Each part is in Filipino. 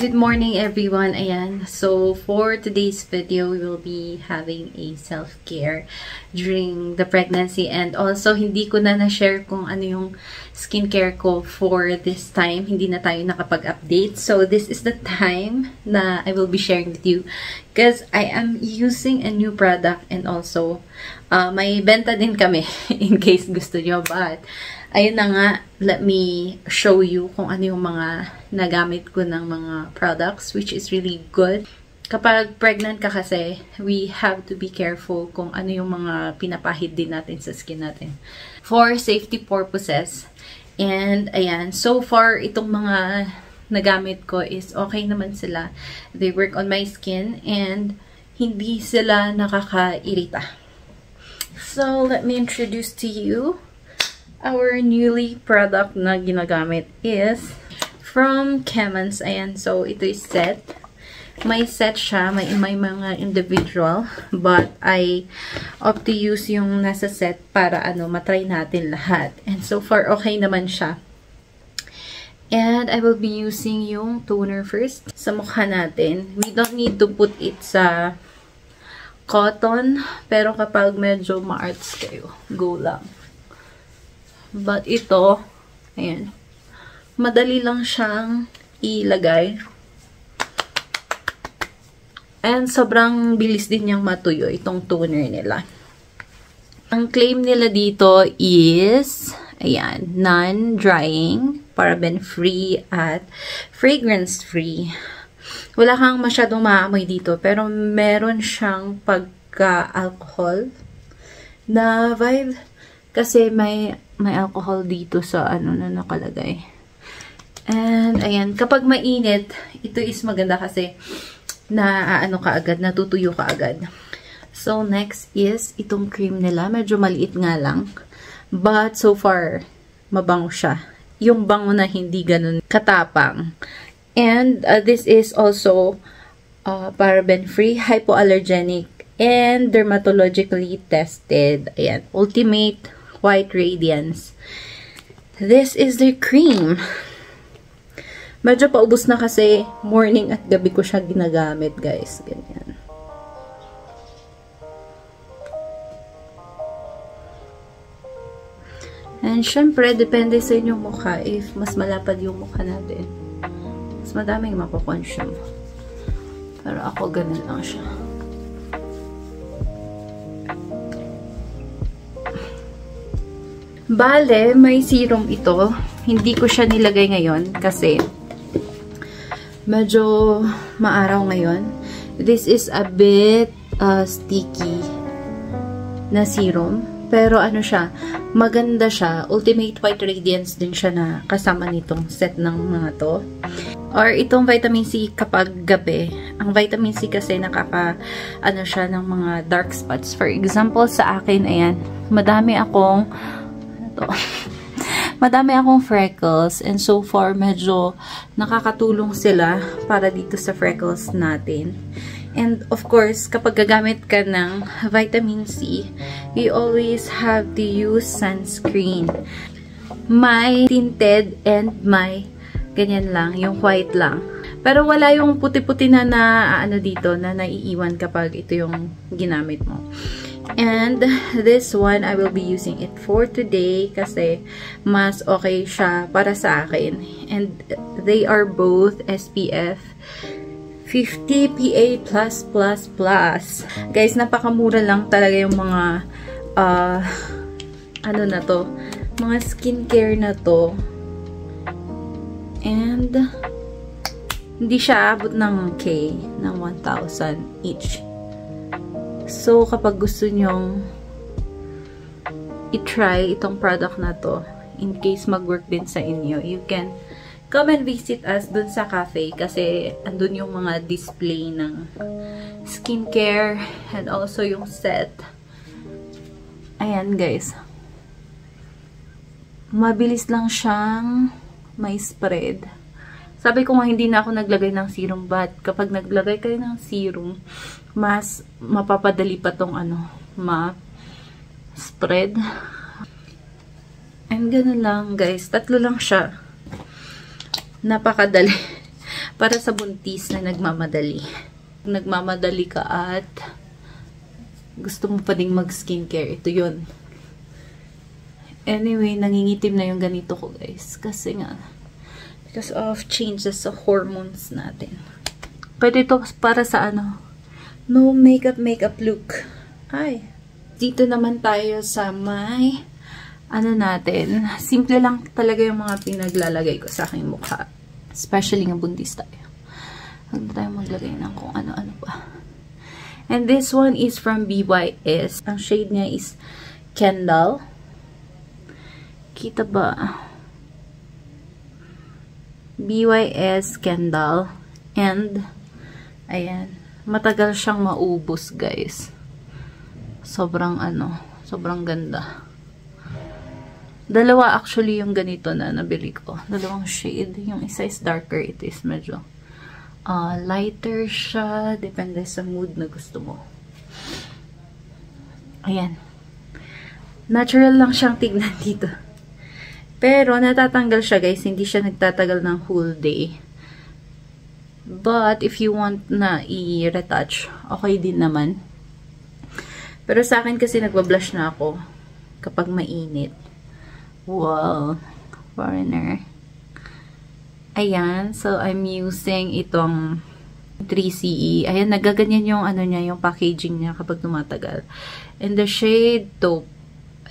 Good morning everyone. Ayan. So for today's video, we will be having a self-care during the pregnancy, and also hindi ko na na-share kung ano yung skincare ko for this time. Hindi na tayo nakapag-update. So this is the time na I will be sharing with you because I am using a new product, and also may benta din kami in case gusto nyo, but ayun na nga, let me show you kung ano yung mga nagamit ko ng mga products, which is really good. Kapag pregnant ka kasi, we have to be careful kung ano yung mga pinapahid din natin sa skin natin for safety purposes. And ayan, so far, itong mga nagamit ko is okay naman sila. They work on my skin and hindi sila nakaka-irita. So, let me introduce to you our newly product na ginagamit is from Chemans. Ayan, so ito is set. May set siya, may mga individual, but I opt to use yung nasa set para matry natin lahat. And so far, okay naman siya. And I will be using yung toner first sa mukha natin. We don't need to put it sa cotton, pero kapag medyo ma-arts kayo, go lang. But ito, ayan, madali lang siyang ilagay. And sobrang bilis din niyang matuyo itong toner nila. Ang claim nila dito is, ayan, non-drying, paraben-free, at fragrance-free. Wala kang masyadong maamoy dito, pero meron siyang pagka-alcohol na vibe. Kasi may alcohol dito sa na nakalagay. And, ayan, kapag mainit, ito is maganda kasi na kaagad, natutuyo kaagad. So, next is itong cream nila. Medyo maliit nga lang. But, so far, mabango siya. Yung bango na hindi ganun katapang. And, this is also paraben-free, hypoallergenic, and dermatologically tested. Ayan, Ultimate White Radiance. This is the cream. Medyo paubos na kasi morning at gabi ko siya ginagamit, guys. Ganyan. And syempre, depende sa inyong mukha. If mas malapad yung mukha natin, mas madaming makukonsume. Pero ako, ganun lang siya. Bale, may serum ito. Hindi ko siya nilagay ngayon kasi medyo maaraw ngayon. This is a bit sticky na serum. Pero siya, maganda siya. Ultimate White Radiance din siya na kasama nitong set ng mga to. Or itong vitamin C kapag gabi. Ang vitamin C kasi nakaka siya ng mga dark spots. For example, sa akin, ayan, madami akong freckles, and so far medyo nakakatulong sila para dito sa freckles natin. And of course, kapag gagamit ka ng vitamin C, you always have to use sunscreen. May tinted and may ganyan lang, yung white lang. Pero wala yung puti-puti na dito na naiiwan kapag ito yung ginamit mo. And this one, I will be using it for today kasi mas okay siya para sa akin. And they are both SPF 50 PA+++. Guys, napakamura lang talaga yung mga na to, mga skincare na to. And hindi siya abot ng ng 1,000 each. So, kapag gusto nyong i-try itong product na to, in case mag-work din sa inyo, you can come and visit us dun sa cafe kasi andun yung mga display ng skincare and also yung set. Ayan, guys. Mabilis lang siyang may spread. Sabi ko nga, hindi na ako naglagay ng serum, but kapag naglagay kayo ng serum, mas mapapadali pa tong ma-spread. And ganun lang, guys. 3 lang siya. Napakadali. Para sa buntis na nagmamadali. Nagmamadali ka at gusto mo pa ding mag-skincare. Ito yun. Anyway, nangingitim na yung ganito ko, guys. Kasi nga, because of changes sa hormones natin. Pwede ito para sa ano, no makeup look. Ay. Dito naman tayo sa may, ano natin, simple lang talaga yung mga pinaglalagay ko sa aking mukha. Especially nga buntis tayo. Huwag na tayo maglagay ng kung ano-ano pa. And this one is from BYS. Ang shade niya is Kendall. Kita ba? BYS Kendall. And, ayan. Matagal siyang maubos, guys. Sobrang sobrang ganda. Dalawa actually yung ganito na nabili ko. Dalawang shade. Yung isa is darker. It is medyo lighter siya. Depende sa mood na gusto mo. Ayan. Natural lang siyang tignan dito. Pero natatanggal siya, guys. Hindi siya nagtatagal ng whole day. But if you want na i-retouch, okay din naman. Pero sa akin kasi nagbablush na ako kapag mainit. Wow. Foreigner. Ayan. So, I'm using itong 3CE. Ayan, nagaganyan yung ano niya, yung packaging niya kapag tumatagal. And the shade taupe.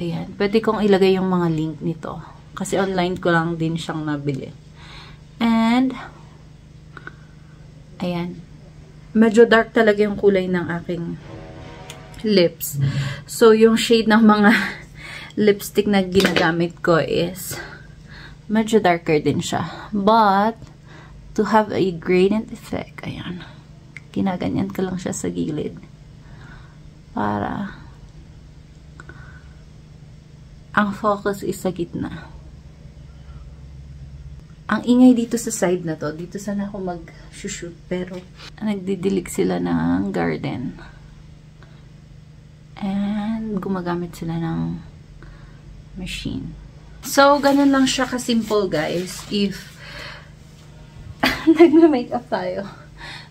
Ayan. Pwede kong ilagay yung mga link nito. Kasi online ko lang din siyang nabili. And, ayan. Medyo dark talaga yung kulay ng aking lips. So, yung shade ng mga lipstick na ginagamit ko is medyo darker din siya. But, to have a gradient effect, ayan. Ginaganyan ko lang siya sa gilid. Para ang focus is sa gitna. Ang ingay dito sa side na to. Dito sana ako mag-shoot. Pero, nagdidilig sila ng garden. And, gumagamit sila ng machine. So, ganun lang siya ka-simple, guys. If nagma-makeup tayo.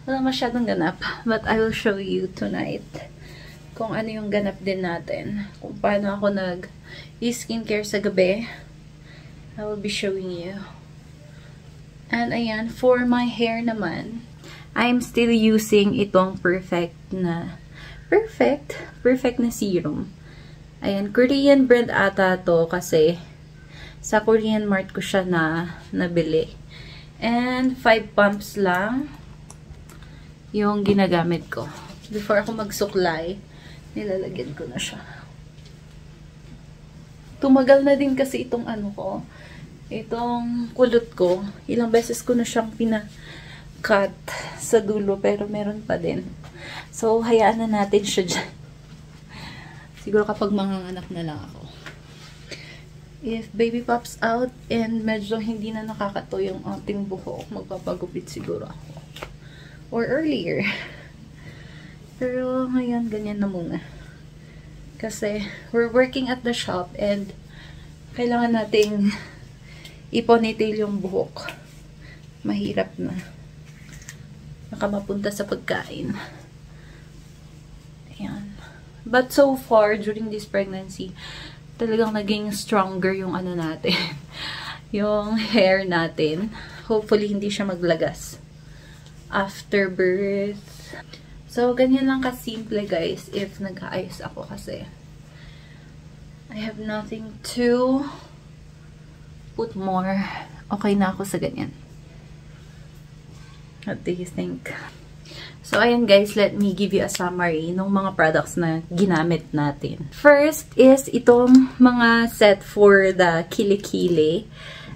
Wala masyadong ganap. But, I will show you tonight kung ano yung ganap din natin. Kung paano ako nag-skincare sa gabi. I will be showing you. And, ayan. For my hair naman, I'm still using itong perfect na serum. Ayan, Korean brand ata to kasi sa Korean Mart ko siya nabili. And 5 pumps lang yung ginagamit ko. Before ako magsuklay, nilalagyan ko na siya. Tumagal na din kasi itong itong kulot ko. Ilang beses ko na siyang pina-cut sa dulo pero meron pa din. So, hayaan na natin siya dyan. Siguro kapag manganganak na lang ako. If baby pops out and medyo hindi na nakakato yung ating buhok, magpapagupit siguro ako. Or earlier. Pero ngayon, ganyan na muna. Kasi we're working at the shop and kailangan nating iponytail yung buhok. Mahirap na. Baka mapunta sa pagkain. Ayan. But so far, during this pregnancy, talagang naging stronger yung natin. Yung hair natin. Hopefully, hindi siya maglagas after birth. So, ganyan lang kasimple, guys, if nag-aayos ako kasi I have nothing to put more. Okay na ako sa ganyan. What do you think? So, ayan guys, let me give you a summary ng mga products na ginamit natin. First is itong mga set for the kilikili.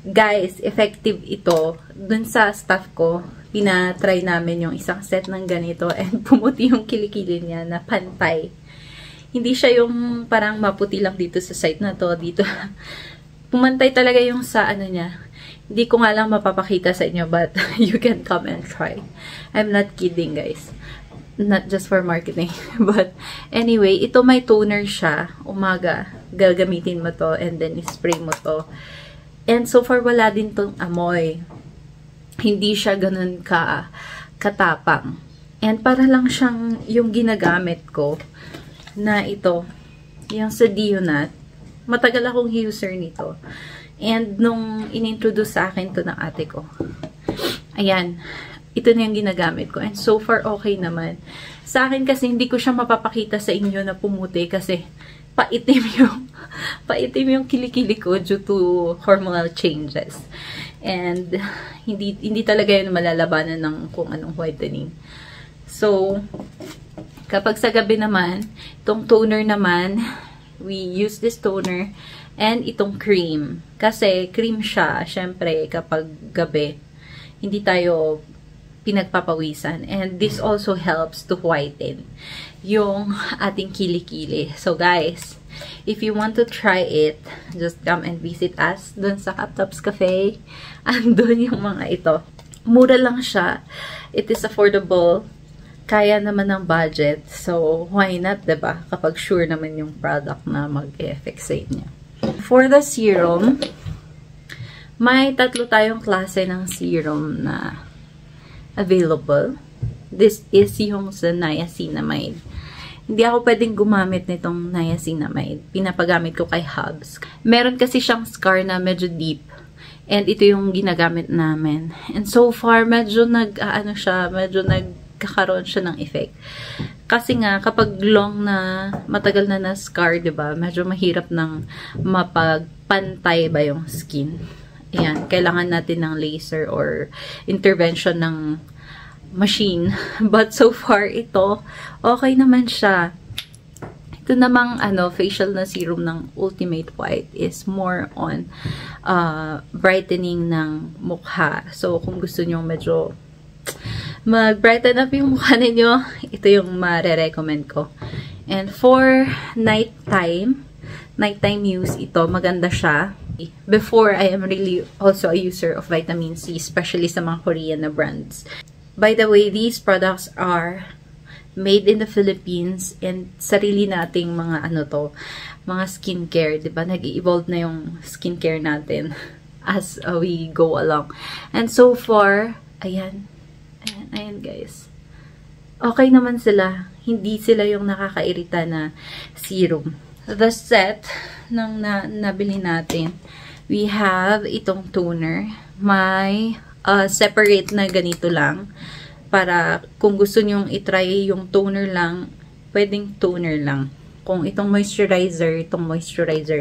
Guys, effective ito. Dun sa staff ko, pinatry namin yung isang set ng ganito and pumuti yung kilikili niya na pantay. Hindi siya yung parang maputi lang dito sa side na to, dito. Pumantay talaga yung sa niya. Hindi ko nga lang mapapakita sa inyo, but you can come and try. I'm not kidding, guys. Not just for marketing. But anyway, ito may toner siya. Umaga, gagamitin mo to and then spray mo to. And so far, wala din tong amoy. Hindi siya ganun katapang. And para lang siyang yung ginagamit ko na ito, yung sa Dionat. Matagal akong user nito. And nung inintroduce sa akin to ng ate ko, ayan, ito na yung ginagamit ko. And so far, okay naman. Sa akin kasi, hindi ko siya mapapakita sa inyo na pumuti kasi paitim yung kilikili ko due to hormonal changes. And hindi talaga yun malalabanan ng kung anong whitening. So, kapag sa gabi naman, itong toner naman, we use this toner and itong cream. Kasi cream siya, syempre, kapag gabi, hindi tayo pinagpapawisan. And this also helps to whiten yung ating kilikili. So guys, if you want to try it, just come and visit us dun sa Captops Cafe. Andun yung mga ito. Mura lang siya. It is affordable. Kaya naman ng budget. So, why not, diba? Kapag sure naman yung product na mag-effect sa inyo. For the serum, may 3 tayong klase ng serum na available. This is yung sa niacinamide. Hindi ako pwedeng gumamit nitong niacinamide. Pinapagamit ko kay Hubs. Meron kasi siyang scar na medyo deep. And ito yung ginagamit namin. And so far, medyo nagkakaroon siya ng effect. Kasi nga, kapag long na, matagal na scar, diba? Medyo mahirap ng mapagpantay ba yung skin. Ayan, kailangan natin ng laser or intervention ng machine. But so far, ito, okay naman siya. Ito namang facial na serum ng Ultimate White is more on brightening ng mukha. So, kung gusto nyo medyo mag-brighten up yung mukha ninyo, ito yung ma-recommend ko. And for nighttime use, ito, maganda siya. Before, I am really also a user of vitamin C, especially sa mga Korean na brands. By the way, these products are made in the Philippines and sarili nating mga mga skincare, 'di ba? Nag-evolve na yung skincare natin as we go along. And so far, ayan guys. Okay naman sila. Hindi sila yung nakakairita na serum. The set ng nabili natin, we have itong toner. May separate na ganito lang. Para kung gusto nyong itry yung toner lang, pwedeng toner lang. Kung itong moisturizer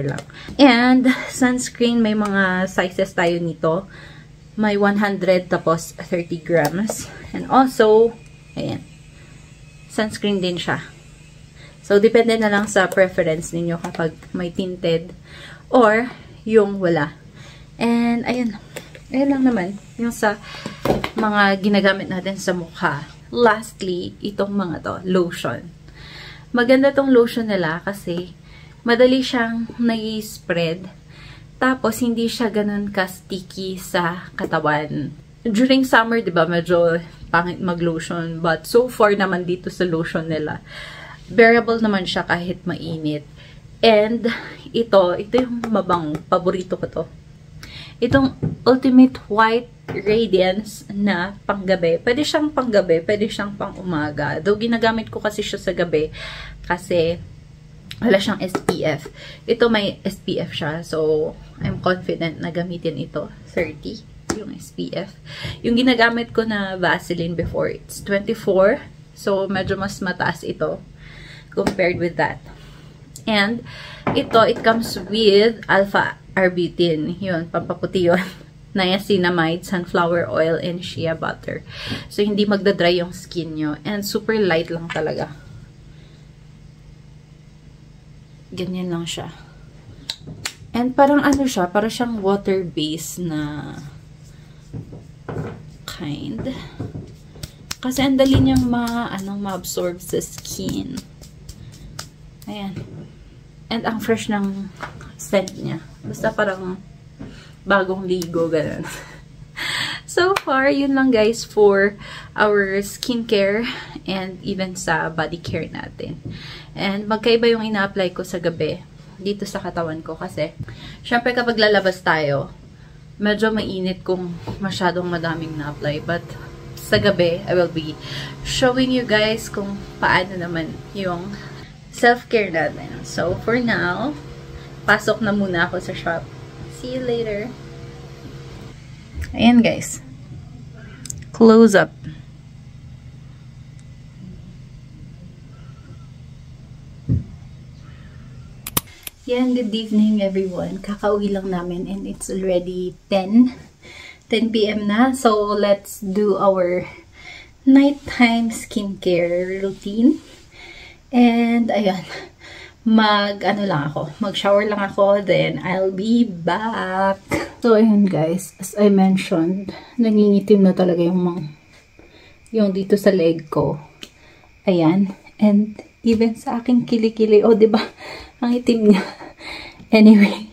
lang. And sunscreen, may mga sizes tayo nito. May 100 tapos 30 grams. And also, ayan, sunscreen din siya. So, depende na lang sa preference ninyo kapag may tinted or yung wala. And, ayun lang naman. Yung sa mga ginagamit natin sa mukha. Lastly, itong mga to, lotion. Maganda tong lotion nila kasi madali siyang nai-spread. Tapos, hindi siya ganun ka-sticky sa katawan. During summer, di ba, medyo pangit mag-lotion. But so far naman dito sa lotion nila, bearable naman siya kahit mainit. And ito yung mabango. Paborito ko to. Itong Ultimate White Radiance na panggabi. Pwede siyang panggabi, pwede siyang pang umaga. Though ginagamit ko kasi siya sa gabi kasi wala siyang SPF. Ito may SPF siya. So, I'm confident na gamitin ito. 30 yung SPF. Yung ginagamit ko na Vaseline before, it's 24. So, medyo mas mataas ito compared with that. And ito, it comes with alpha-arbutin. Yun, pampaputi yun. Niacinamide, sunflower oil, and shea butter. So, hindi magdadry yung skin nyo. And super light lang talaga. Ganyan lang siya. And parang siya, parang siyang water-based na kind. Kasi ang dali niyang ma-absorb sa skin. Ayan. And ang fresh ng scent niya. Basta parang bagong ligo, ganun. So far, yun lang guys for our skincare and even sa body care natin. And magkaiba yung ina-apply ko sa gabi dito sa katawan ko kasi syempre kapag lalabas tayo, medyo mainit kung masyadong madaming na-apply. But, sa gabi, I will be showing you guys kung paano naman yung self-care natin. So, for now, pasok na muna ako sa shop. See you later. Ayan guys. Close up. Yan, good evening everyone. Kakauwi lang namin and it's already 10 p.m. na. So, let's do our nighttime skincare routine. And, ayan, mag-shower lang ako, then I'll be back. So, ayan guys, as I mentioned, nangingitim na talaga yung dito sa leg ko. Ayan, and even sa aking kilikili, oh, diba? Ang itim niya. Anyway,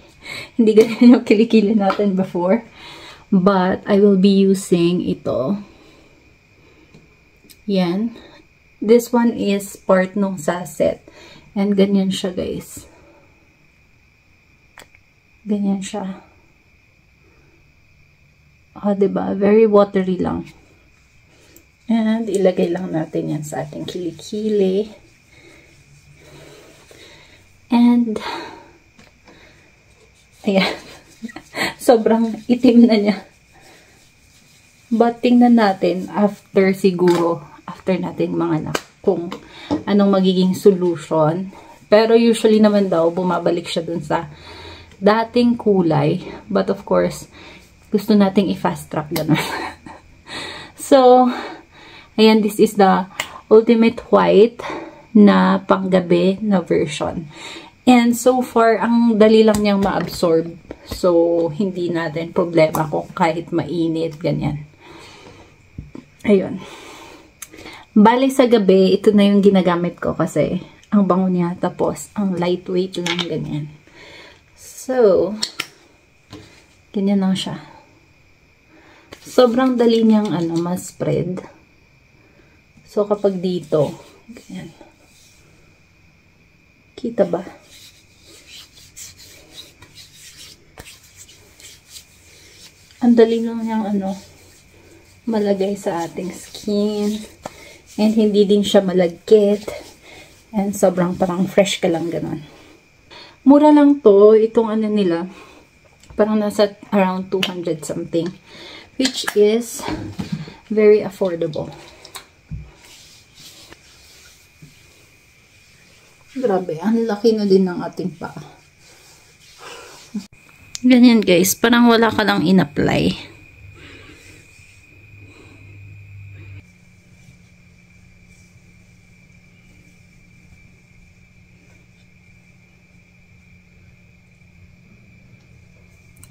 hindi ganyan yung kilikili natin before. But, I will be using ito. Yan. This one is part nung sachet. And ganyan siya, guys. Ganyan siya. Oh, diba? Very watery lang. And, ilagay lang natin yan sa ating kilikili. And, ayan. Sobrang itim na niya. But, tingnan natin after natin manganak kung anong magiging solution. Pero, usually naman daw, bumabalik siya dun sa dating kulay. But, of course, gusto nating i-fast track ganun. So, ayan, this is the ultimate white na panggabi na version. And so far, ang dali lang niyang ma-absorb. So, hindi natin problema kung kahit mainit, ganyan. Ayun. Bali sa gabi, ito na yung ginagamit ko kasi ang bango niya. Tapos, ang lightweight lang, ganyan. So, ganyan lang siya. Sobrang dali niyang ma-spread. So, kapag dito, ganyan. Kita ba? Ang dali lang niyang malagay sa ating skin. And hindi din siya malagkit. And sobrang parang fresh ka lang ganun. Mura lang to. Itong nila. Parang nasa around 200 something. Which is very affordable. Grabe, ang laki na din ng ating paa. Ganyan guys, parang wala ka lang in-apply.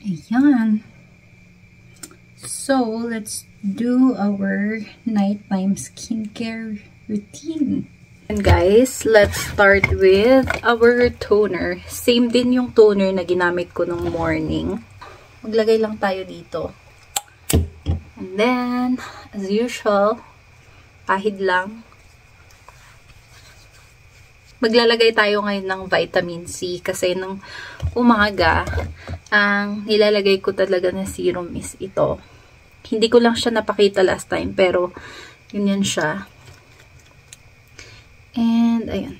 Ayan. So, let's do our nighttime skincare routine. And guys, let's start with our toner. Same din yung toner na ginamit ko nung morning. Maglagay lang tayo dito. And then, as usual, pahid lang. Maglalagay tayo ngayon ng vitamin C kasi nung umaga, ang nilalagay ko talaga na serum is ito. Hindi ko lang siya napakita last time, pero yun yan siya. And, ayan.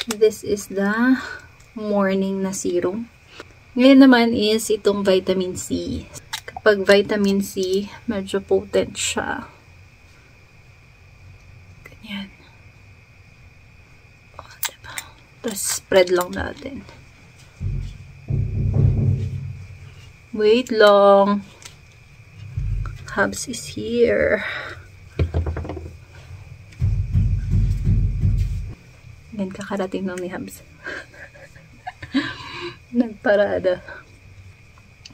This is the morning na serum. Ngayon naman is itong vitamin C. Kapag vitamin C, medyo potent siya. Ganyan. O, diba? Tapos, spread lang natin. Wait long. Hubs is here. Yan, kakarating lang ni Hubs. Nagparada.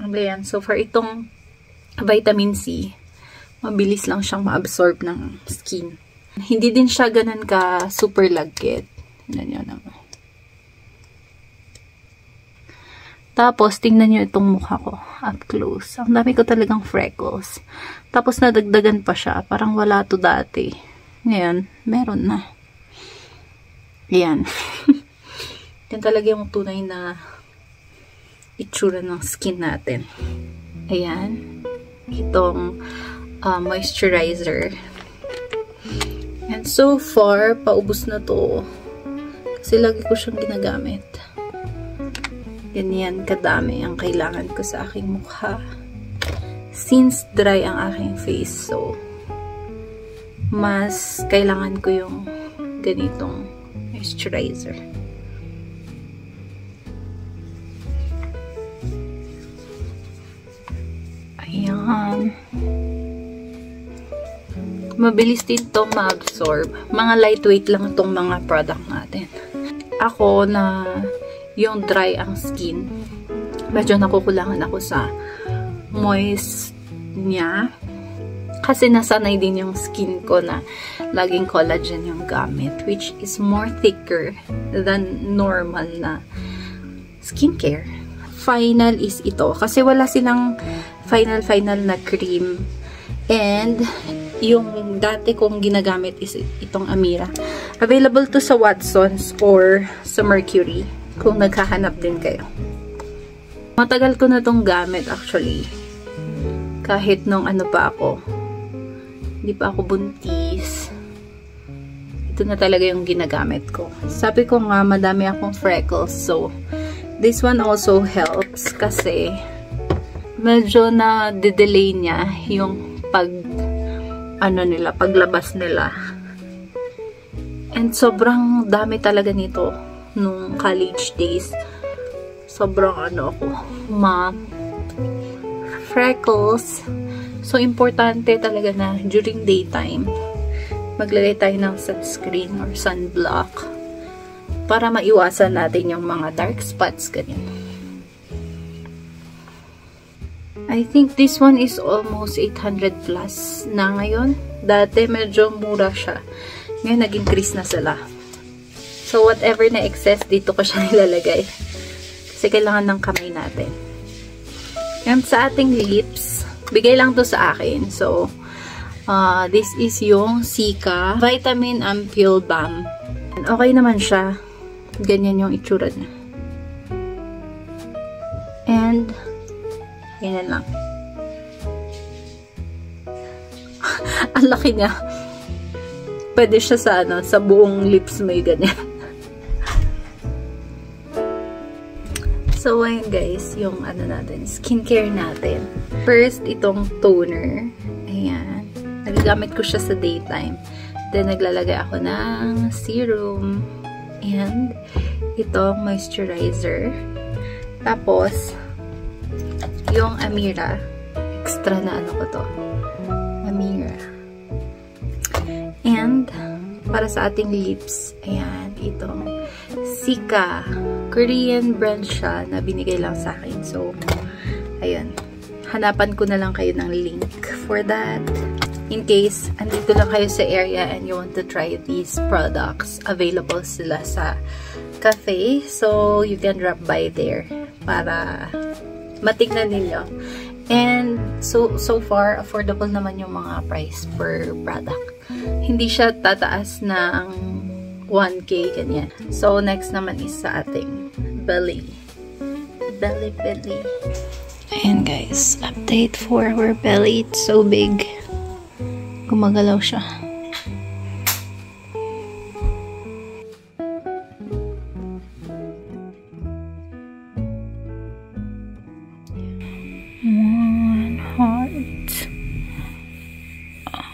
Ayan, so for itong vitamin C, mabilis lang siyang ma-absorb ng skin. Hindi din siya ganun ka super lagkit. Tingnan nyo naman. Tapos, tingnan nyo itong mukha ko. Up close. Ang dami ko talagang freckles. Tapos, nadagdagan pa siya. Parang wala to dati. Ngayon, meron na. Ayan. Yan talaga yung tunay na itsura ng skin natin. Ayan. Itong moisturizer. And so far, paubos na to. Kasi lagi ko siyang ginagamit. Ganyan kadami ang kailangan ko sa aking mukha. Since dry ang aking face, so mas kailangan ko yung ganitong moisturizer. Ayan. Mabilis din itong ma-absorb. Mga lightweight lang itong mga product natin. Ako na yung dry ang skin, medyo nakukulangan ako sa moist niya. Kasi nasanay din yung skin ko na laging collagen yung gamit, which is more thicker than normal na skincare. Final is ito. Kasi wala silang final na cream. And yung dati kong ginagamit is itong Amira. Available to sa Watsons or sa Mercury kung naghahanap din kayo. Matagal ko na tong gamit actually. Kahit nung ano pa ako. Hindi pa ako buntis. Ito na talaga yung ginagamit ko. Sabi ko nga madami akong freckles. So, this one also helps kasi medyo na de-delay niya yung paglabas nila. And sobrang dami talaga nito nung college days. Sobrang freckles. So, importante talaga na during daytime, maglagay tayo ng sunscreen or sunblock para maiwasan natin yung mga dark spots, ganyan. I think this one is almost 800 plus na ngayon. Dati medyo mura siya. Ngayon nag-increase na sila. So whatever na excess, dito ko siya nilalagay. Kasi kailangan ng kamay natin. And sa ating lips, bigay lang to sa akin. So, this is yung Cica Vitamin Ampule Balm. And okay naman siya. Ganyan yung itsura niya. And yan lang. Ang laki niya. Pwede siya sa buong lips may ganyan. So, ayun guys, yung natin, skincare natin. First, itong toner. Ayan. Nagagamit ko siya sa daytime. Then, naglalagay ako ng serum. And, itong moisturizer. Tapos, yung Amira. Extra na ko to. Amira. And, para sa ating lips, ayan, itong Cica. Korean brand siya na binigay lang sa akin. So, ayun. Hanapan ko na lang kayo ng link for that. In case, andito lang kayo sa area and you want to try these products, available sila sa cafe. So, you can drop by there para matignan ninyo. And, so far, affordable naman yung mga price per product. Hindi siya tataas ng 1K, ganyan. So, next naman is sa ating belly. Belly. Ayan guys, update for our belly. It's so big. Gumagalaw siya. One heart.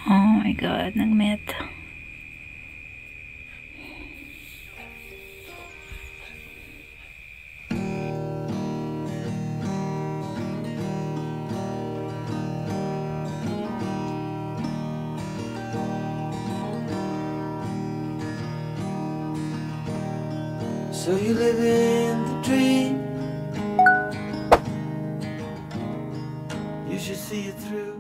Oh my God, nag-met. So you live in the dream. You should see it through.